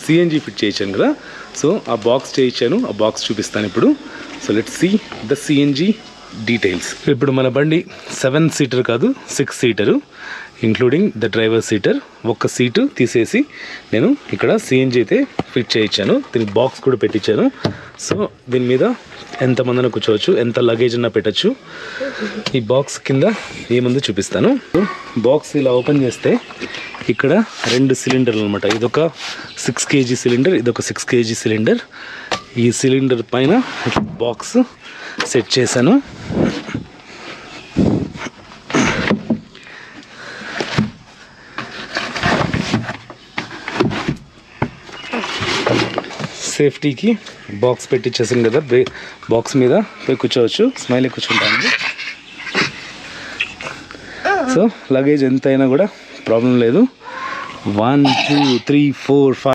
CNG fit చేయించాను కదా, so ఆ బాక్స్ చేయించాను, ఆ బాక్స్ చూపిస్తాను ఇప్పుడు. So let's see the CNG details. ఇప్పుడు మన బండి 7 సీటర్ కాదు 6 seater, including the driver seater. ఒక్క సీటు తీసేసి నేను ఇక్కడ సిఎన్జి అయితే ఫిట్ చేయించాను. దీనికి బాక్స్ కూడా పెట్టించాను. సో దీని మీద ఎంతమందిన కూర్చోవచ్చు, ఎంత లగేజ్ అన్నా పెట్టచ్చు. ఈ బాక్స్ కింద ఏముందో చూపిస్తాను. బాక్స్ ఇలా ఓపెన్ చేస్తే ఇక్కడ 2 సిలిండర్లు అనమాట. ఇదొక 6 kg సిలిండర్, ఇదొక 6 kg సిలిండర్. ఈ సిలిండర్ పైన బాక్స్ సెట్ చేశాను. సేఫ్టీకి బాక్స్ పెట్టించేసాను కదా, బాక్స్ మీద పోయి కూర్చోవచ్చు. స్మైల్ కూర్చుంటాను. సో లగేజ్ ఎంతైనా కూడా ప్రాబ్లం లేదు. 1 2 3 4 5